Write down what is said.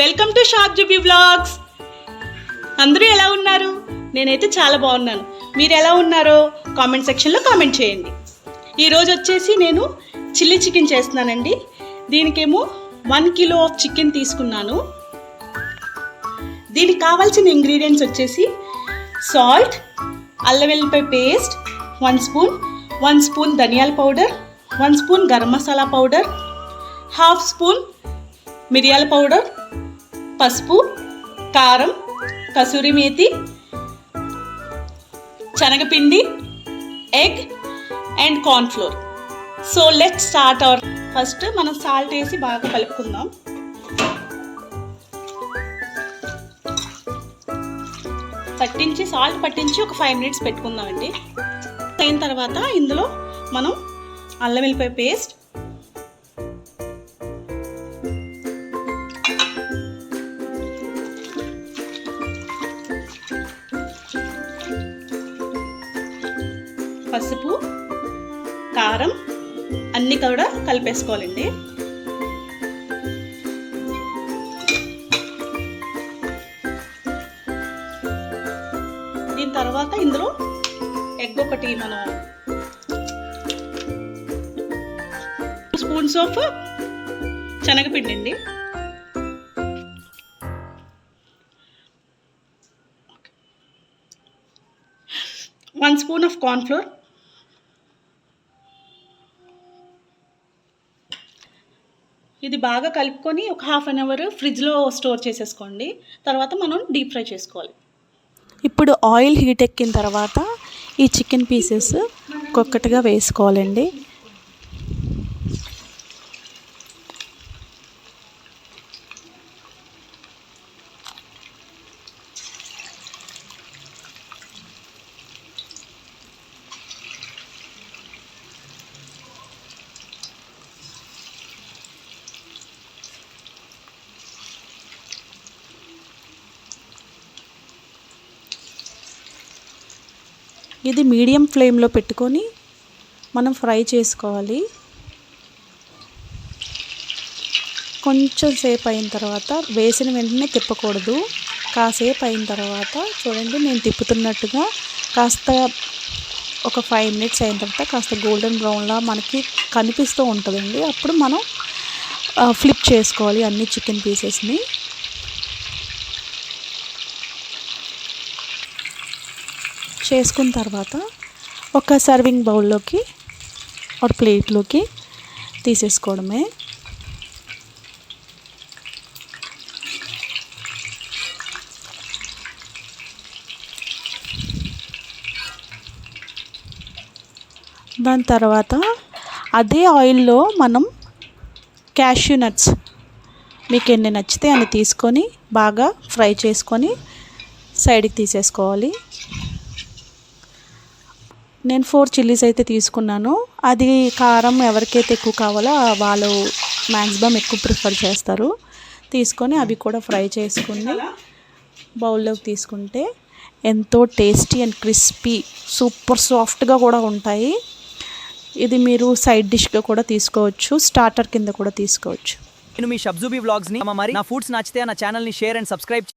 Welcome to short జూబీ vlogs. అందరూ ఎలా ఉన్నారు? నేనైతే చాలా బాగున్నాను. మీరు ఎలా ఉన్నారో కామెంట్ సెక్షన్లో కామెంట్ చేయండి. ఈరోజు వచ్చేసి నేను చిల్లీ చికెన్ చేస్తున్నానండి. దీనికేమో 1 కిలో ఆఫ్ చికెన్ తీసుకున్నాను. దీనికి కావాల్సిన ఇంగ్రీడియంట్స్ వచ్చేసి సాల్ట్, అల్లం వెల్లిపాయ పేస్ట్ 1 స్పూన్ ధనియాల powder, 1 spoon garam masala powder, 1/2 spoon మిరియాల పౌడర్, పసుపు, కారం, కసూరి మేతి, శనగపిండి, egg and cornflour. So let's start our. First మనం సాల్ట్ వేసి బాగా కలుపుకుందాం. సాల్ట్ పట్టించి ఒక 5 మినిట్స్ పెట్టుకుందామండి. అయిన తర్వాత ఇందులో మనం అల్లం వెల్లిపాయ పేస్ట్, పసుపు, కారం అన్నీ కూడా కలిపేసుకోవాలండి. దీని తర్వాత ఇందులో ఎగ్ ఒకటి, మనం 2 స్పూన్స్ ఆఫ్ శనగపిండి అండి, 1 స్పూన్ ఆఫ్ కార్న్ఫ్లోర్, ఇది బాగా కలుపుకొని ఒక 1/2 అవర్ ఫ్రిడ్జ్లో స్టోర్ చేసేసుకోండి. తర్వాత మనం డీప్ ఫ్రై చేసుకోవాలి. ఇప్పుడు ఆయిల్ హీట్ ఎక్కిన తర్వాత ఈ చికెన్ పీసెస్ ఒక్కొక్కటిగా వేసుకోవాలండి. ఇది మీడియం ఫ్లేమ్లో పెట్టుకొని మనం ఫ్రై చేసుకోవాలి. కొంచెం సేపు అయిన తర్వాత వేసిన వెంటనే తిప్పకూడదు. కాసేపు అయిన తర్వాత చూడండి, నేను తిప్పుతున్నట్టుగా కాస్త ఒక 5 మినిట్స్ అయిన తర్వాత కాస్త గోల్డెన్ బ్రౌన్లా మనకి కనిపిస్తూ ఉంటుందండి. అప్పుడు మనం ఫ్లిప్ చేసుకోవాలి అన్ని చికెన్ పీసెస్ని. చేసుకున్న తర్వాత ఒక సర్వింగ్ బౌల్లోకి ఒక ప్లేట్లోకి తీసేసుకోవడమే. దాని తర్వాత అదే ఆయిల్లో మనం క్యాష్యూ నట్స్ మీకు ఎన్ని నచ్చితే అన్ని తీసుకొని బాగా ఫ్రై చేసుకొని సైడ్కి తీసేసుకోవాలి. నేను 4 చిల్లీస్ అయితే తీసుకున్నాను. అది కారం ఎవరికైతే ఎక్కువ కావాలో వాళ్ళు మ్యాక్సిమం ఎక్కువ ప్రిఫర్ చేస్తారు. తీసుకొని అవి కూడా ఫ్రై చేసుకుని బౌల్లోకి తీసుకుంటే ఎంతో టేస్టీ అండ్ క్రిస్పీ, సూపర్ సాఫ్ట్గా కూడా ఉంటాయి. ఇది మీరు సైడ్ డిష్గా కూడా తీసుకోవచ్చు, స్టార్టర్ కింద కూడా తీసుకోవచ్చు. నేను మీ షార్ట్ జూబీ వ్లాగ్స్ని మరి నా ఫుడ్స్ నచ్చితే నా ఛానల్ని షేర్ అండ్ సబ్స్క్రైబ్